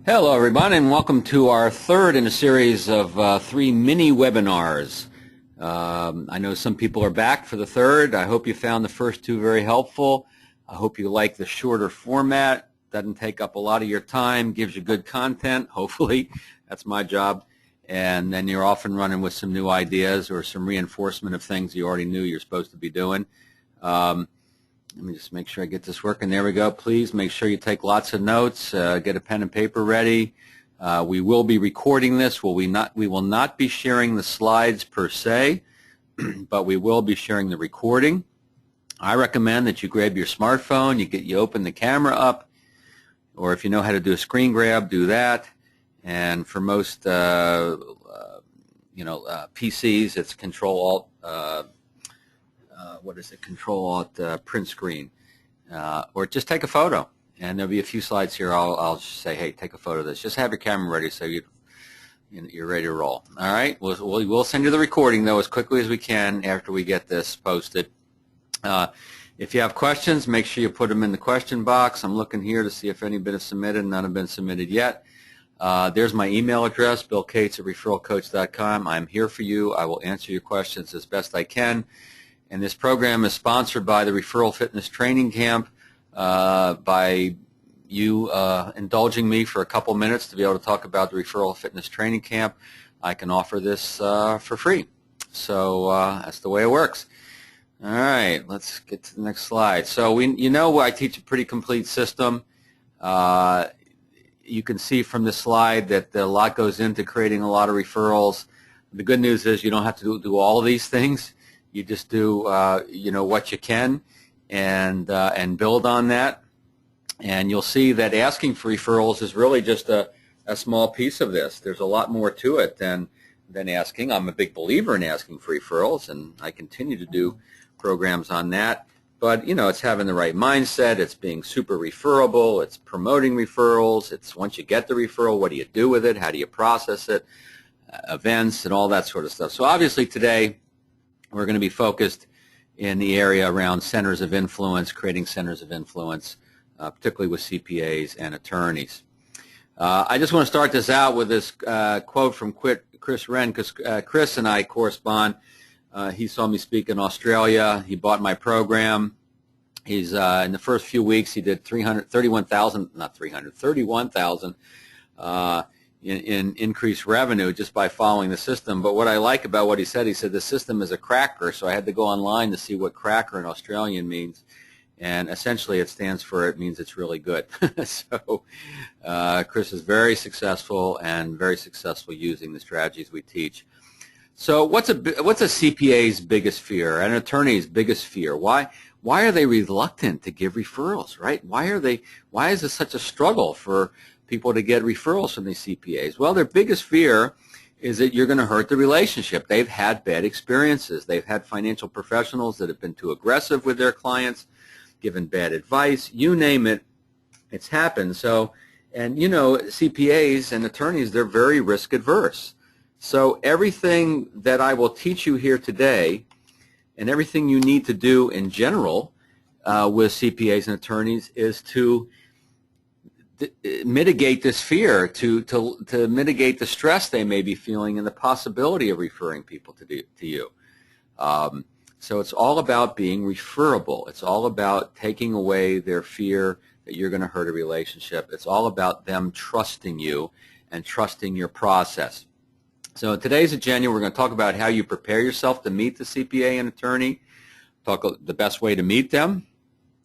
Hello everybody, and welcome to our third in a series of 3 mini webinars. I know some people are back for the third. I hope you found the first two very helpful. I hope you like the shorter format. Doesn't take up a lot of your time, gives you good content, hopefully. That's my job. And then you're off and running with some new ideas or some reinforcement of things you already knew you're supposed to be doing. Let me just make sure I get this working. There we go. Please make sure you take lots of notes. Get a pen and paper ready. We will be recording this. We will not be sharing the slides per se, but we will be sharing the recording. I recommend that you grab your smartphone, you open the camera up, or if you know how to do a screen grab, do that. And for most PCs, it's Control-Alt. Control-Alt print screen, or just take a photo. And there'll be a few slides here. I'll just say, hey, take a photo of this. Just have your camera ready so you're ready to roll. All right. We'll send you the recording though as quickly as we can after we get this posted. If you have questions, make sure you put them in the question box. I'm looking here to see if any have been submitted. None have been submitted yet. There's my email address, billcates@referralcoach.com. I'm here for you. I will answer your questions as best I can. And this program is sponsored by the Referral Fitness Training Camp. By you indulging me for a couple minutes to be able to talk about the Referral Fitness Training Camp, I can offer this for free. So that's the way it works. All right, let's get to the next slide. So I teach a pretty complete system. You can see from this slide that a lot goes into creating a lot of referrals. The good news is you don't have to do all of these things. You just do, what you can, and build on that. And you'll see that asking for referrals is really just a small piece of this. There's a lot more to it than asking. I'm a big believer in asking for referrals, and I continue to do programs on that. But it's having the right mindset. It's being super referable. It's promoting referrals. It's once you get the referral, what do you do with it? How do you process it? Events and all that sort of stuff. So obviously today, we're going to be focused in the area around centers of influence, creating centers of influence, particularly with CPAs and attorneys. I just want to start this out with this quote from Chris Wren, because Chris and I correspond. He saw me speak in Australia. He bought my program. He's in the first few weeks he did 31,000 in increased revenue just by following the system. But what I like about what he said the system is a cracker, so I had to go online to see what cracker in Australian means, and essentially it means it's really good. So Chris is very successful and very successful using the strategies we teach. So what's a CPA's biggest fear, an attorney's biggest fear? Why are they reluctant to give referrals, right? Why is this such a struggle for people to get referrals from these CPAs? Well, their biggest fear is that you're going to hurt the relationship. They've had bad experiences. They've had financial professionals that have been too aggressive with their clients, given bad advice. You name it, it's happened. So, and CPAs and attorneys, they're very risk adverse. So everything that I will teach you here today and everything you need to do in general with CPAs and attorneys is to mitigate this fear, to mitigate the stress they may be feeling and the possibility of referring people to you. So it's all about being referable. It's all about taking away their fear that you're going to hurt a relationship. It's all about them trusting you and trusting your process. So in today's agenda, we're going to talk about how you prepare yourself to meet the CPA and attorney, talk the best way to meet them.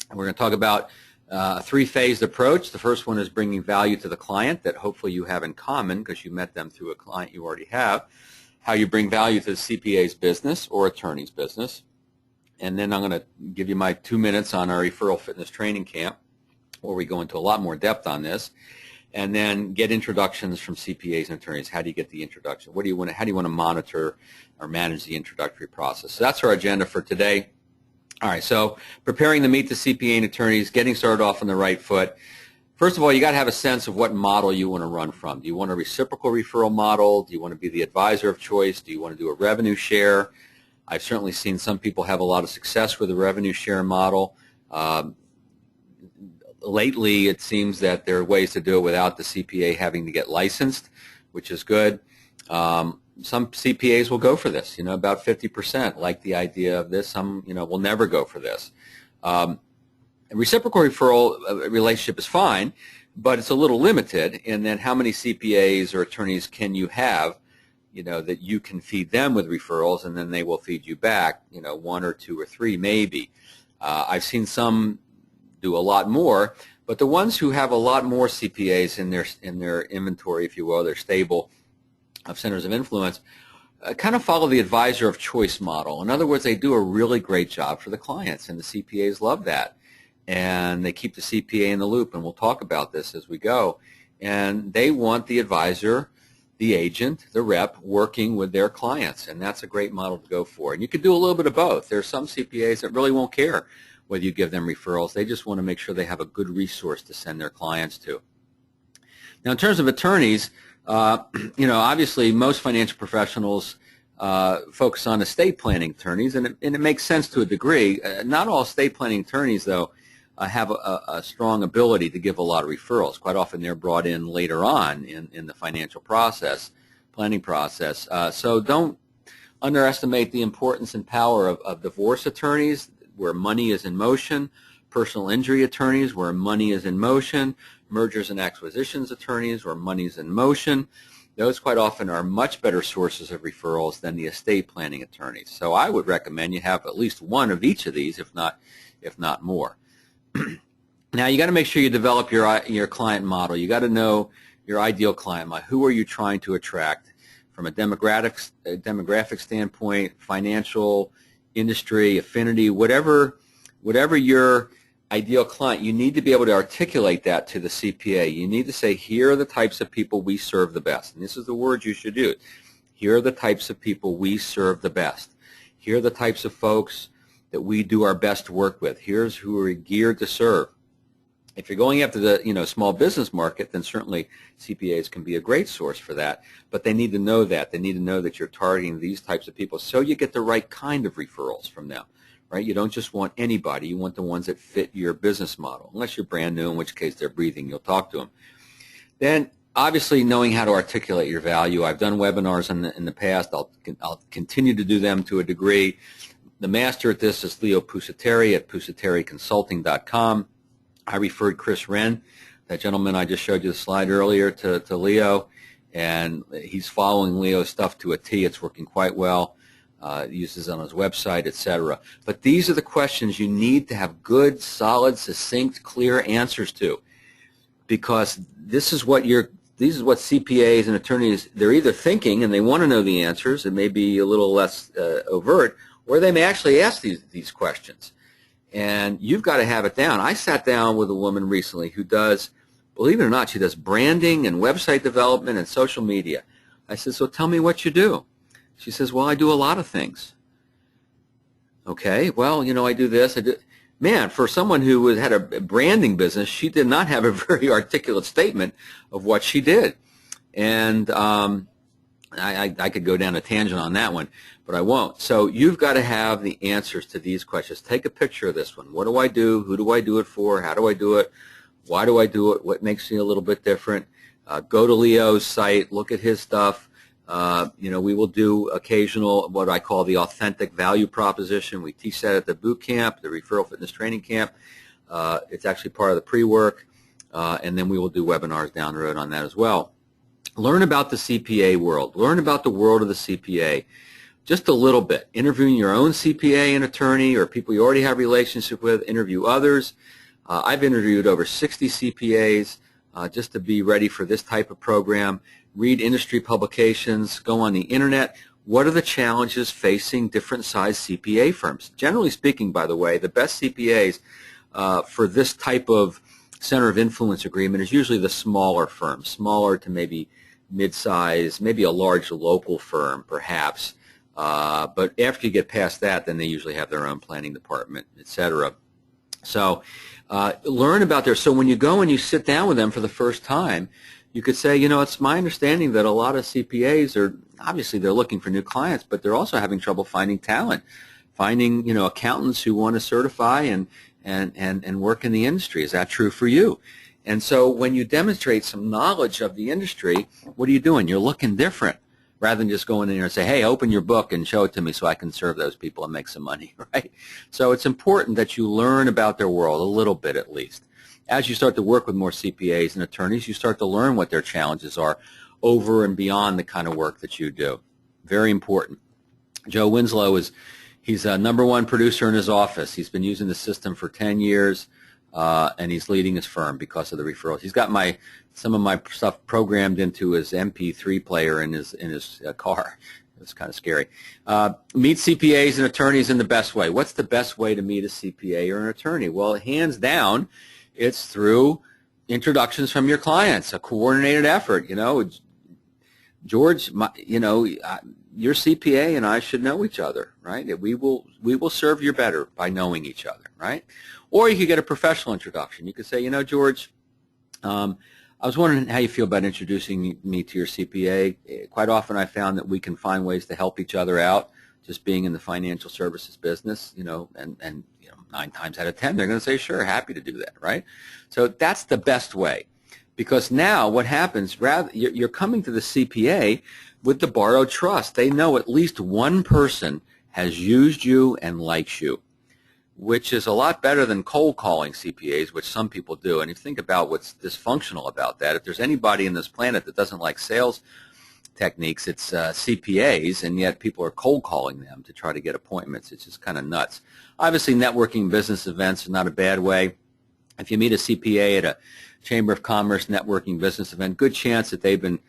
We're going to talk about a three-phased approach. The first one is bringing value to the client that hopefully you have in common because you met them through a client you already have. How you bring value to the CPA's business or attorney's business. And then I'm going to give you my 2 minutes on our Referral Fitness Training Camp where we go into a lot more depth on this. And then get introductions from CPAs and attorneys. How do you get the introduction? How do you want to monitor or manage the introductory process? So that's our agenda for today. All right, so preparing to meet the CPA and attorneys, getting started off on the right foot. First of all, you got to have a sense of what model you want to run from. Do you want a reciprocal referral model? Do you want to be the advisor of choice? Do you want to do a revenue share? I've certainly seen some people have a lot of success with the revenue share model. A lately it seems that there are ways to do it without the CPA having to get licensed, which is good. Some CPAs will go for this, about 50% like the idea of this. Some, will never go for this. A reciprocal referral relationship is fine, but it's a little limited in that how many CPAs or attorneys can you have, that you can feed them with referrals and then they will feed you back, 1 or 2 or 3 maybe. I've seen some do a lot more, but the ones who have a lot more CPAs in their inventory, if you will, their stable of centers of influence, kind of follow the advisor of choice model. In other words, they do a really great job for the clients, and the CPAs love that. And they keep the CPA in the loop, and we'll talk about this as we go. And they want the advisor, the agent, the rep, working with their clients, and that's a great model to go for. And you can do a little bit of both. There are some CPAs that really won't care whether you give them referrals. They just want to make sure they have a good resource to send their clients to. Now, in terms of attorneys, obviously most financial professionals focus on estate planning attorneys, and it makes sense to a degree. Not all estate planning attorneys, though, have a strong ability to give a lot of referrals. Quite often they're brought in later on in the financial process, planning process. So don't underestimate the importance and power of divorce attorneys, where money is in motion, personal injury attorneys, where money is in motion, mergers and acquisitions attorneys, where money is in motion. Those quite often are much better sources of referrals than the estate planning attorneys. So I would recommend you have at least one of each of these, if not more. Now, you got to make sure you develop your client model. You got to know your ideal client model. Who are you trying to attract from a demographic standpoint, financial, industry, affinity, whatever your ideal client, you need to be able to articulate that to the CPA. You need to say, here are the types of people we serve the best. And this is the word you should use. Here are the types of people we serve the best. Here are the types of folks that we do our best to work with. Here's who we're geared to serve. If you're going after the small business market, then certainly CPAs can be a great source for that. But they need to know that. They need to know that you're targeting these types of people so you get the right kind of referrals from them. Right? You don't just want anybody. You want the ones that fit your business model, unless you're brand new, in which case they're breathing. You'll talk to them. Then, obviously, knowing how to articulate your value. I've done webinars in the past. I'll continue to do them to a degree. The master at this is Leo Pusateri at PusateriConsulting.com. I referred Chris Wren, that gentleman I just showed you the slide earlier, to Leo, and he's following Leo's stuff to a T. It's working quite well. Uses it on his website, etc. But these are the questions you need to have good, solid, succinct, clear answers to, because this is what CPAs and attorneys, they're either thinking and they want to know the answers. It may be a little less overt, or they may actually ask these questions. And you've got to have it down. I sat down with a woman recently who does, believe it or not, she does branding and website development and social media. I said, so tell me what you do. She says, well, I do a lot of things. Okay, well, I do this. Man, for someone who had a branding business, she did not have a very articulate statement of what she did. And I could go down a tangent on that one, but I won't. So you've got to have the answers to these questions. Take a picture of this one. What do I do? Who do I do it for? How do I do it? Why do I do it? What makes me a little bit different? Go to Leo's site. Look at his stuff. We will do occasional, what I call the authentic value proposition. We teach that at the boot camp, the Referral Fitness Training Camp. It's actually part of the pre-work, and then we will do webinars down the road on that as well. Learn about the CPA world. Learn about the world of the CPA just a little bit. Interviewing your own CPA and attorney or people you already have a relationship with. Interview others. I've interviewed over 60 CPAs just to be ready for this type of program. Read industry publications. Go on the internet. What are the challenges facing different size CPA firms? Generally speaking, by the way, the best CPAs for this type of center of influence agreement is usually the smaller firms, smaller to maybe mid-size, maybe a large local firm perhaps. But after you get past that, then they usually have their own planning department, etc. So learn about so when you go and you sit down with them for the first time, you could say, it's my understanding that a lot of CPAs obviously they're looking for new clients, but they're also having trouble finding talent, finding, accountants who want to certify and and work in the industry. Is that true for you? And so when you demonstrate some knowledge of the industry, what are you doing? You're looking different rather than just going in there and say, hey, open your book and show it to me so I can serve those people and make some money, right? So it's important that you learn about their world a little bit at least. As you start to work with more CPAs and attorneys, you start to learn what their challenges are over and beyond the kind of work that you do. Very important. Joe Winslow he's a #1 producer in his office. He's been using the system for 10 years, and he's leading his firm because of the referrals. He's got some of my stuff programmed into his MP3 player in his car. It's kind of scary. Meet CPAs and attorneys in the best way. What's the best way to meet a CPA or an attorney? Well, hands down, it's through introductions from your clients, a coordinated effort. George, your CPA and I should know each other, right? We will serve you better by knowing each other, right? Or you could get a professional introduction. You could say, George, I was wondering how you feel about introducing me to your CPA. Quite often I found that we can find ways to help each other out, just being in the financial services business, and 9 times out of 10 they're going to say, sure, happy to do that, right? So that's the best way, because now what happens, you're coming to the CPA with the borrowed trust. They know at least one person has used you and likes you, which is a lot better than cold calling CPAs, which some people do. And if you think about what's dysfunctional about that, if there's anybody in this planet that doesn't like sales techniques, it's CPAs, and yet people are cold calling them to try to get appointments. It's just kind of nuts. Obviously, networking business events is not a bad way. If you meet a CPA at a Chamber of Commerce networking business event, good chance that they've been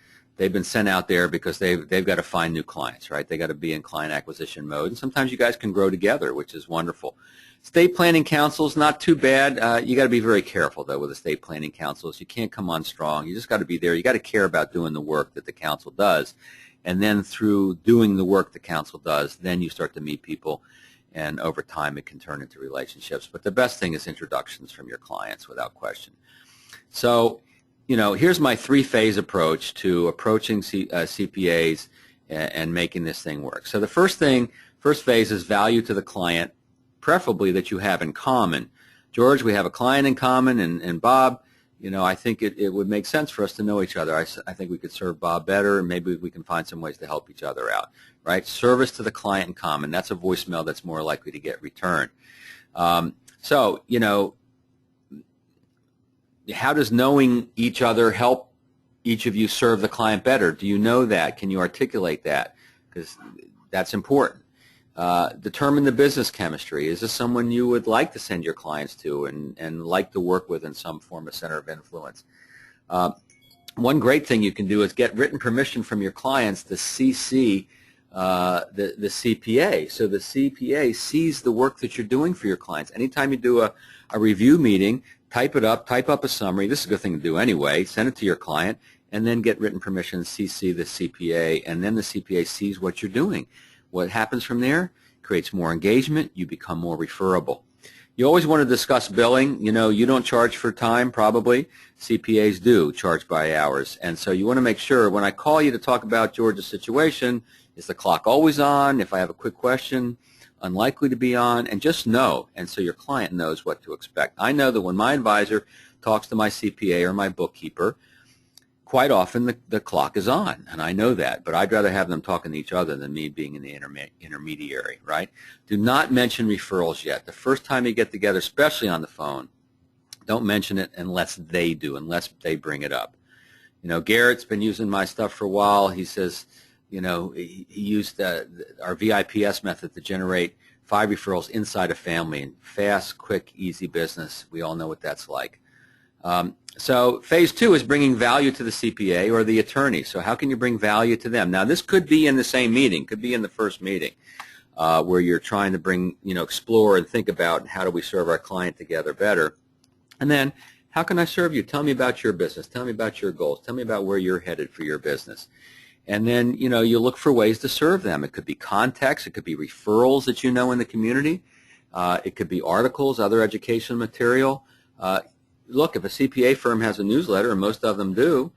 sent out there because they've got to find new clients, right? They got to be in client acquisition mode, and sometimes you guys can grow together, which is wonderful. State planning councils, not too bad. You got to be very careful though with the state planning councils. You can't come on strong. You just got to be there. You got to care about doing the work that the council does, and then through doing the work the council does, then you start to meet people, and over time it can turn into relationships. But the best thing is introductions from your clients, without question. So, here's my 3-phase approach to approaching CPAs and making this thing work. So the first phase is value to the client, preferably that you have in common. George, we have a client in common, and Bob, I think it would make sense for us to know each other. I think we could serve Bob better, and maybe we can find some ways to help each other out, right? Service to the client in common. That's a voicemail that's more likely to get returned. How does knowing each other help each of you serve the client better? Do you know that? Can you articulate that? Because that's important. Determine the business chemistry. Is this someone you would like to send your clients to and like to work with in some form of center of influence? One great thing you can do is get written permission from your clients to CC the CPA. So the CPA sees the work that you're doing for your clients. Anytime you do a review meeting, type up a summary. This is a good thing to do anyway. Send it to your client, and then get written permission, CC the CPA, and then the CPA sees what you're doing. What happens from there? Creates more engagement. You become more referable. You always want to discuss billing. You don't charge for time, probably. CPAs do charge by hours. And so you want to make sure when I call you to talk about George's situation, is the clock always on? If I have a quick question, unlikely to be on, and just know, and so your client knows what to expect. I know that when my advisor talks to my CPA or my bookkeeper, quite often the clock is on, and I know that, but I'd rather have them talking to each other than me being in the intermediary, right? Do not mention referrals yet. The first time you get together, especially on the phone, don't mention it unless they do, unless they bring it up. Garrett's been using my stuff for a while. He says, he used our VIPS method to generate 5 referrals inside a family, and fast, quick, easy business. We all know what that's like. So phase 2 is bringing value to the CPA or the attorney. So how can you bring value to them? Now, this could be in the same meeting, could be in the first meeting, where you're trying to bring, explore and think about how do we serve our client together better. And then, how can I serve you? Tell me about your business. Tell me about your goals. Tell me about where you're headed for your business. And then, you look for ways to serve them. It could be context. It could be referrals that you know in the community. It could be articles, other educational material. Look, if a CPA firm has a newsletter, and most of them do,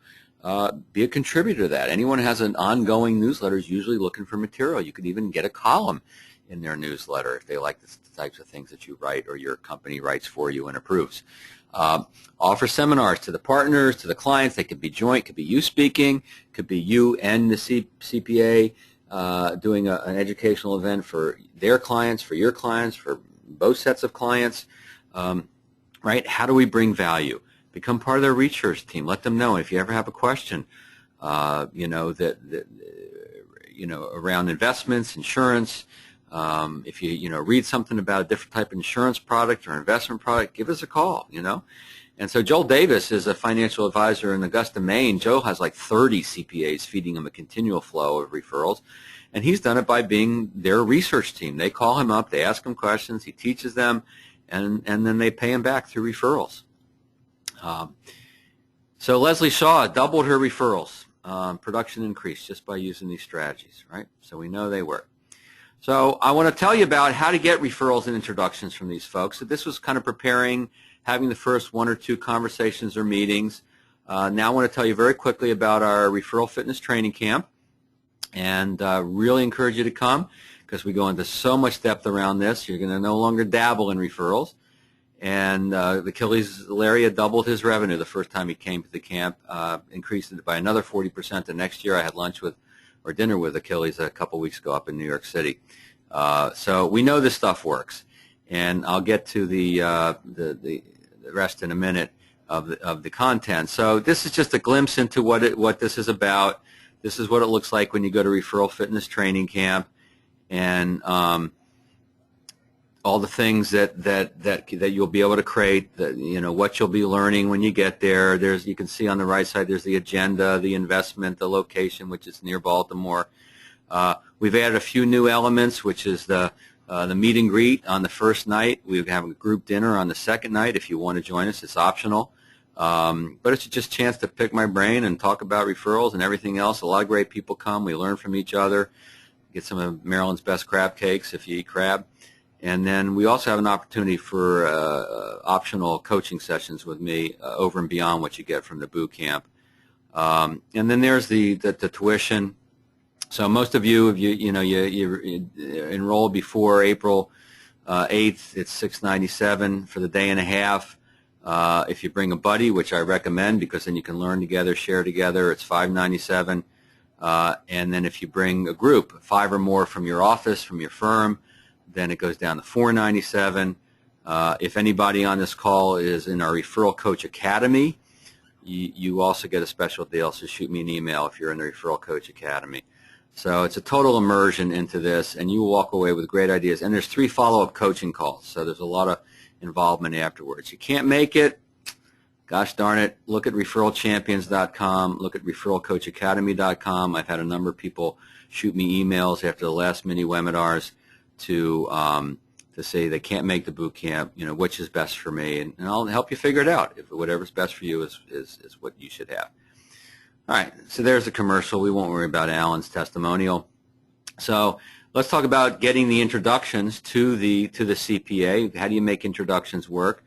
be a contributor to that. Anyone who has an ongoing newsletter is usually looking for material. You could even get a column in their newsletter if they like the types of things that you write or your company writes for you and approves. Offer seminars to the partners, to the clients. They could be joint, could be you speaking, could be you and the CPA doing an educational event for their clients, for your clients, for both sets of clients. Right? How do we bring value? Become part of their research team. Let them know if you ever have a question, around investments, insurance. If you read something about a different type of insurance product or investment product, give us a call. And so Joel Davis is a financial advisor in Augusta, Maine. Joe has like 30 CPAs feeding him a continual flow of referrals, and he's done it by being their research team. They call him up, they ask him questions, he teaches them, and then they pay him back through referrals. So Leslie Shaw doubled her referrals. Production increased just by using these strategies, right? So we know they work. So I want to tell you about how to get referrals and introductions from these folks. So this was kind of preparing, having the first one or two conversations or meetings. Now I want to tell you very quickly about our Referral Fitness Training Camp, and really encourage you to come because we go into so much depth around this. You're going to no longer dabble in referrals. And Achilles Laria doubled his revenue the first time he came to the camp, increased it by another 40% the next year. I had dinner with Achilles a couple weeks ago up in New York City. So we know this stuff works, and I'll get to the rest in a minute of the content. So this is just a glimpse into what this is about. This is what it looks like when you go to Referral Fitness Training Camp, and all the things that you'll be able to create, what you'll be learning when you get there. You can see on the right side, there's the agenda, the investment, the location, which is near Baltimore. We've added a few new elements, which is the meet and greet on the first night. We have a group dinner on the second night. If you want to join us, it's optional. But it's just a chance to pick my brain and talk about referrals and everything else. A lot of great people come. We learn from each other. Get some of Maryland's best crab cakes if you eat crab. And then we also have an opportunity for optional coaching sessions with me over and beyond what you get from the boot camp. And then there's the tuition. So most of you, if you enroll before April 8th, it's $697 for the day and a half. If you bring a buddy, which I recommend because then you can learn together, share together, it's $597. And then if you bring a group, 5 or more from your office, from your firm, then it goes down to $497. If anybody on this call is in our Referral Coach Academy, you also get a special deal, so shoot me an email if you're in the Referral Coach Academy. So it's a total immersion into this, and you will walk away with great ideas. And there's 3 follow-up coaching calls, so there's a lot of involvement afterwards. You can't make it, gosh darn it, look at referralchampions.com, look at referralcoachacademy.com. I've had a number of people shoot me emails after the last mini webinars to say they can't make the boot camp, which is best for me, and I'll help you figure it out. If whatever's best for you is what you should have. All right, so there's the commercial. We won't worry about Alan's testimonial. So let's talk about getting the introductions to the CPA. How do you make introductions work?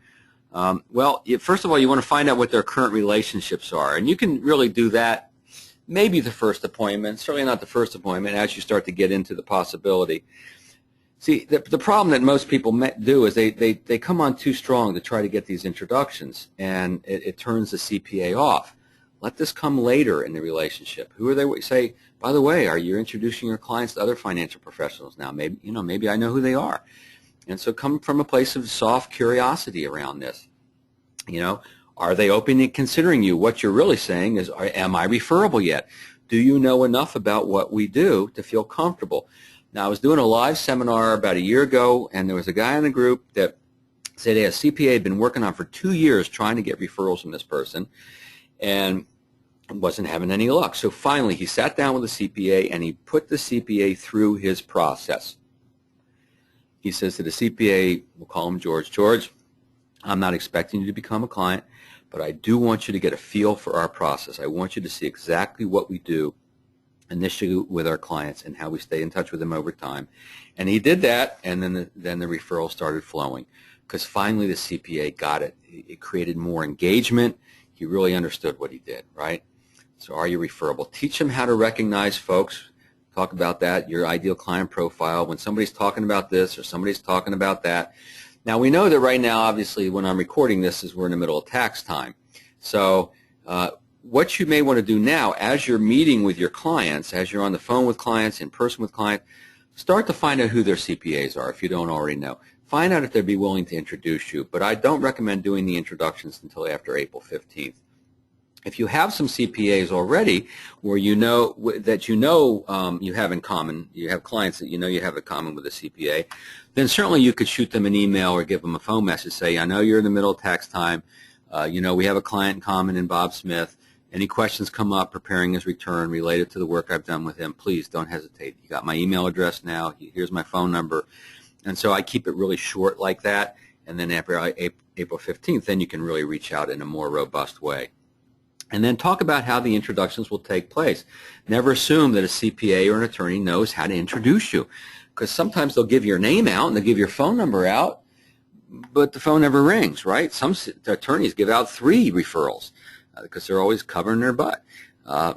Well, first of all, you want to find out what their current relationships are, and you can really do that maybe the first appointment, certainly not the first appointment, as you start to get into the possibility. See, the problem that most people do is they come on too strong to try to get these introductions, and it turns the CPA off. Let this come later in the relationship. Who are they? Say, by the way, are you introducing your clients to other financial professionals now? Maybe I know who they are. And so come from a place of soft curiosity around this. Are they open to considering you? What you're really saying is, am I referable yet? Do you know enough about what we do to feel comfortable? Now, I was doing a live seminar about a year ago, and there was a guy in the group that said a CPA had been working on for 2 years trying to get referrals from this person and wasn't having any luck. So finally, he sat down with the CPA, and he put the CPA through his process. He says to the CPA, we'll call him George, George, I'm not expecting you to become a client, but I do want you to get a feel for our process. I want you to see exactly what we do initially with our clients and how we stay in touch with them over time. And he did that, and then the referral started flowing because finally the CPA got it. It created more engagement. He really understood what he did, right? So are you referable? Teach them how to recognize folks talk about that, your ideal client profile, when somebody's talking about this or somebody's talking about that. Now, we know that right now, obviously, when I'm recording this, we're in the middle of tax time. So what you may want to do now, as you're meeting with your clients, as you're on the phone with clients, in person with clients, start to find out who their CPAs are if you don't already know. Find out if they'd be willing to introduce you, but I don't recommend doing the introductions until after April 15th. If you have some CPAs already where you know that you have in common, you have clients that you know you have in common with a CPA, then certainly you could shoot them an email or give them a phone message, say, I know you're in the middle of tax time, we have a client in common in Bob Smith. Any questions come up preparing his return related to the work I've done with him, please don't hesitate. You got my email address now, here's my phone number. And so I keep it really short like that, and then after April 15th, then you can really reach out in a more robust way. And then talk about how the introductions will take place. Never assume that a CPA or an attorney knows how to introduce you, because sometimes they'll give your name out and they'll give your phone number out, but the phone never rings, right? Some attorneys give out 3 referrals because they're always covering their butt.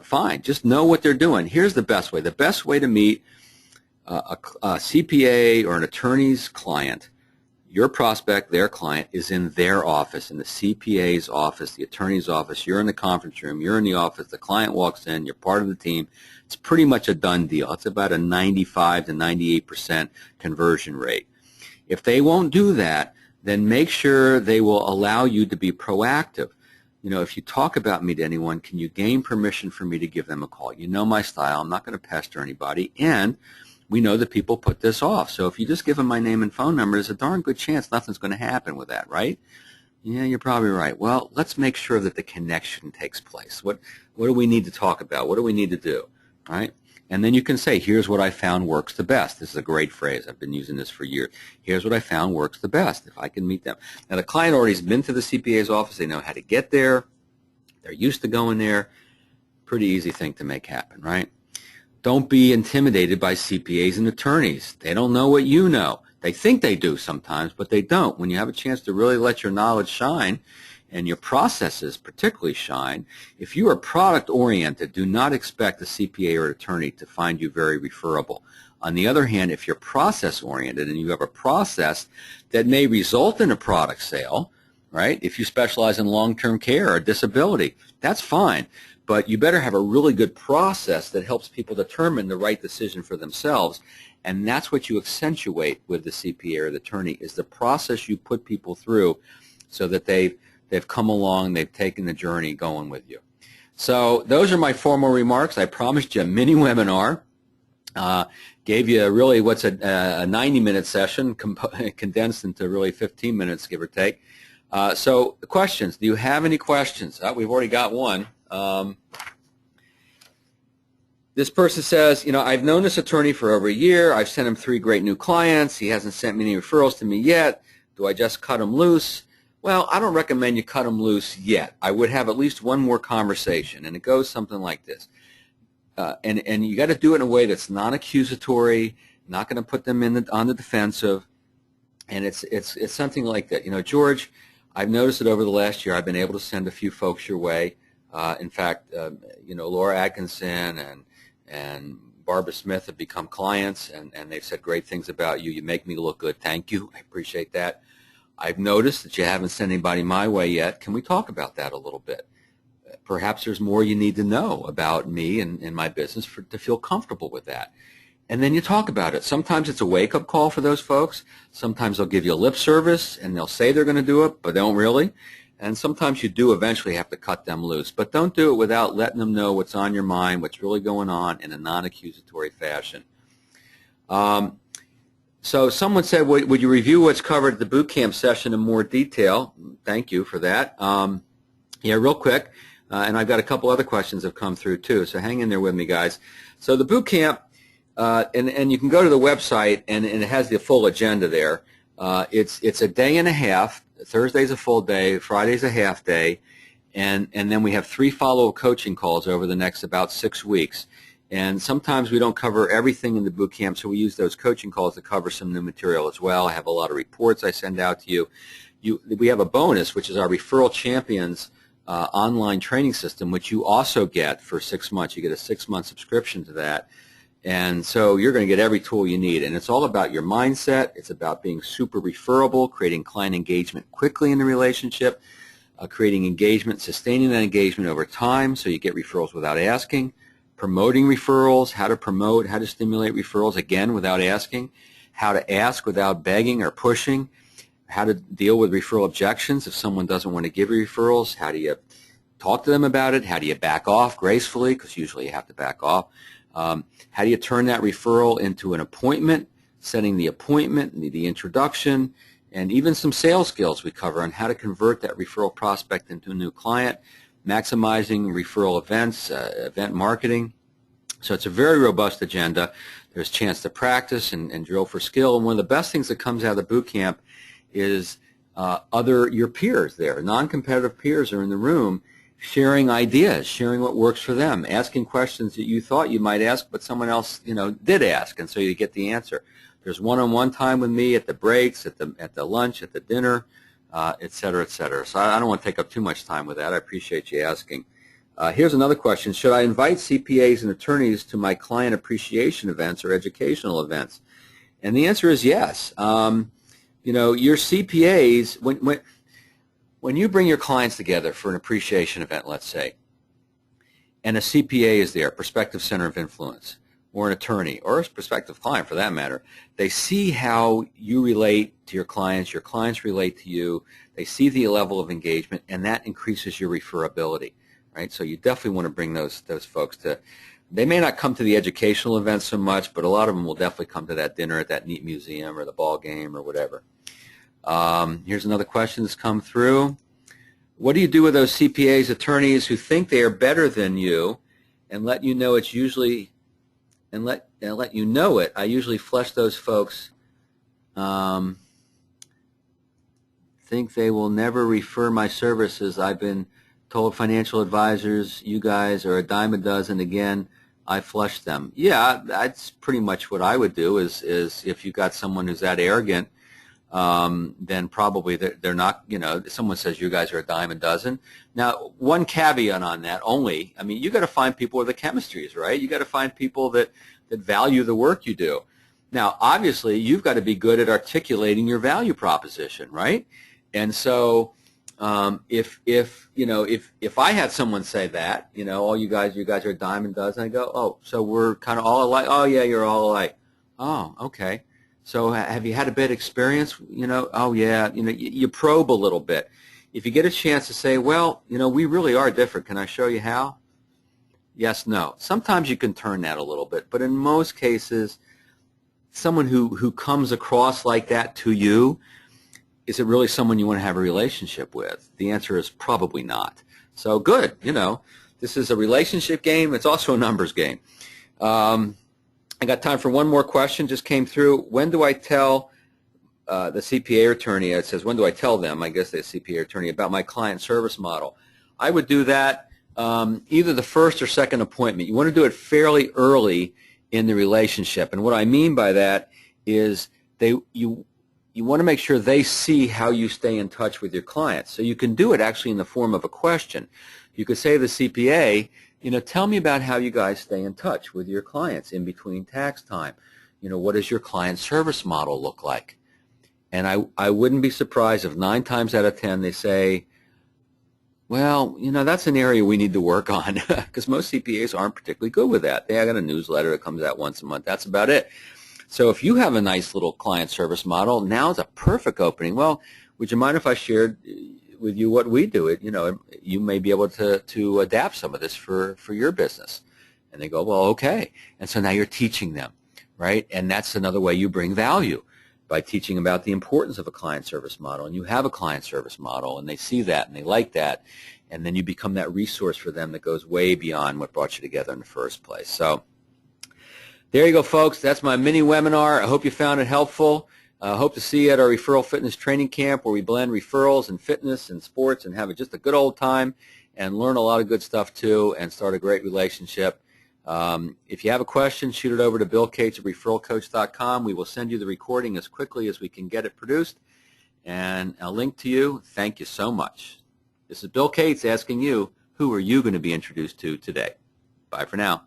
Fine, just know what they're doing. Here's the best way. The best way to meet a CPA or an attorney's client, your prospect, their client, is in their office, in the CPA's office, the attorney's office. You're in the conference room. You're in the office. The client walks in. You're part of the team. It's pretty much a done deal. It's about a 95 to 98% conversion rate. If they won't do that, then make sure they will allow you to be proactive. If you talk about me to anyone, can you gain permission for me to give them a call? You know my style. I'm not going to pester anybody. And we know that people put this off. So if you just give them my name and phone number, there's a darn good chance nothing's going to happen with that, right? Yeah, you're probably right. Well, let's make sure that the connection takes place. What do we need to talk about? What do we need to do, right? And then you can say, here's what I found works the best. This is a great phrase. I've been using this for years. Here's what I found works the best, if I can meet them. Now, the client already has been to the CPA's office. They know how to get there. They're used to going there. Pretty easy thing to make happen, right? Don't be intimidated by CPAs and attorneys. They don't know what you know. They think they do sometimes, but they don't. When you have a chance to really let your knowledge shine and your processes particularly shine, if you are product-oriented, do not expect a CPA or attorney to find you very referable. On the other hand, if you're process-oriented and you have a process that may result in a product sale, right? If you specialize in long-term care or disability, that's fine. But you better have a really good process that helps people determine the right decision for themselves. And that's what you accentuate with the CPA or the attorney, is the process you put people through so that they've come along, they've taken the journey going with you. So those are my formal remarks. I promised you a mini webinar. Gave you really what's a 90-minute session condensed into really 15 minutes, give or take. So questions. Do you have any questions? We've already got one. This person says, I've known this attorney for over a year. I've sent him 3 great new clients. He hasn't sent me any referrals to me yet. Do I just cut him loose? Well, I don't recommend you cut him loose yet. I would have at least one more conversation, and it goes something like this. And you got to do it in a way that's non-accusatory, not going to put them on the defensive, and it's something like that. George, I've noticed that over the last year I've been able to send a few folks your way. In fact, Laura Atkinson and Barbara Smith have become clients, and they've said great things about you. You make me look good. Thank you. I appreciate that. I've noticed that you haven't sent anybody my way yet. Can we talk about that a little bit? Perhaps there's more you need to know about me and my business to feel comfortable with that. And then you talk about it. Sometimes it's a wake-up call for those folks. Sometimes they'll give you a lip service, and they'll say they're going to do it, but they don't really. And sometimes you do eventually have to cut them loose. But don't do it without letting them know what's on your mind, what's really going on in a non-accusatory fashion. So someone said, would you review what's covered at the boot camp session in more detail? Thank you for that. Yeah, real quick. And I've got a couple other questions that have come through too, so hang in there with me, guys. So the boot camp, and you can go to the website, and it has the full agenda there. It's a day and a half. Thursday's a full day, Friday's a half day, and then we have 3 follow-up coaching calls over the next about 6 weeks. And sometimes we don't cover everything in the boot camp, so we use those coaching calls to cover some new material as well. I have a lot of reports I send out to you. We have a bonus, which is our Referral Champions online training system, which you also get for 6 months. You get a 6-month subscription to that. And so you're going to get every tool you need. And it's all about your mindset. It's about being super referable, creating client engagement quickly in the relationship, creating engagement, sustaining that engagement over time so you get referrals without asking, promoting referrals, how to promote, how to stimulate referrals, again, without asking, how to ask without begging or pushing, how to deal with referral objections if someone doesn't want to give you referrals, how do you talk to them about it, how do you back off gracefully, because usually you have to back off. How do you turn that referral into an appointment, setting the appointment, the introduction, and even some sales skills we cover on how to convert that referral prospect into a new client, maximizing referral events, event marketing. So it's a very robust agenda. There's a chance to practice and drill for skill. And one of the best things that comes out of the boot camp is your peers there. Non-competitive peers are in the room sharing ideas, sharing what works for them, asking questions that you thought you might ask, but someone else, did ask, and so you get the answer. There's one-on-one time with me at the breaks, at the lunch, at the dinner, et cetera, et cetera. So I don't want to take up too much time with that. I appreciate you asking. Here's another question. Should I invite CPAs and attorneys to my client appreciation events or educational events? And the answer is yes. Your CPAs, when you bring your clients together for an appreciation event, let's say, and a CPA is there, prospective center of influence, or an attorney, or a prospective client for that matter, they see how you relate to your clients relate to you, they see the level of engagement, and that increases your referability, right? So you definitely want to bring those folks to, they may not come to the educational events so much, but a lot of them will definitely come to that dinner at that neat museum or the ball game or whatever. Here's another question that's come through. What do you do with those CPAs, attorneys who think they are better than you and let you know it's usually, and let you know it? I usually flush those folks, think they will never refer my services. I've been told financial advisors, you guys are a dime a dozen. Again, I flush them. Yeah, that's pretty much what I would do is if you got someone who's that arrogant, then probably they're not, someone says you guys are a dime a dozen. Now, one caveat on that only, you got to find people where the chemistry is right. You got to find people that value the work you do. Now, obviously, you've got to be good at articulating your value proposition, right? And so if I had someone say that, oh, you guys are a dime a dozen, I go, oh, so we're kind of all alike? Oh, yeah, you're all alike. Oh, okay. So have you had a bad experience? Oh, yeah. You probe a little bit. If you get a chance to say, well, we really are different. Can I show you how? Yes, no. Sometimes you can turn that a little bit. But in most cases, someone who comes across like that to you, is it really someone you want to have a relationship with? The answer is probably not. So good. This is a relationship game. It's also a numbers game. I got time for one more question. Just came through. When do I tell the CPA attorney? It says, when do I tell them, I guess the CPA attorney, about my client service model? I would do that either the first or second appointment. You want to do it fairly early in the relationship. And what I mean by that is you want to make sure they see how you stay in touch with your clients. So you can do it actually in the form of a question. You could say to the CPA, tell me about how you guys stay in touch with your clients in between tax time. What does your client service model look like? And I wouldn't be surprised if 9 times out of 10 they say, well, that's an area we need to work on because most CPAs aren't particularly good with that. They got a newsletter that comes out once a month. That's about it. So if you have a nice little client service model, now is a perfect opening. Well, would you mind if I shared with you what we do? You may be able to adapt some of this for your business. And they go, well, okay. And so now you're teaching them, right? And that's another way you bring value, by teaching about the importance of a client service model. And you have a client service model, and they see that, and they like that. And then you become that resource for them that goes way beyond what brought you together in the first place. So there you go, folks. That's my mini webinar. I hope you found it helpful. Hope to see you at our Referral Fitness Training Camp, where we blend referrals and fitness and sports and have just a good old time and learn a lot of good stuff too and start a great relationship. If you have a question, shoot it over to Bill Cates at referralcoach.com. We will send you the recording as quickly as we can get it produced, and I'll link to you. Thank you so much. This is Bill Cates asking you, who are you going to be introduced to today? Bye for now.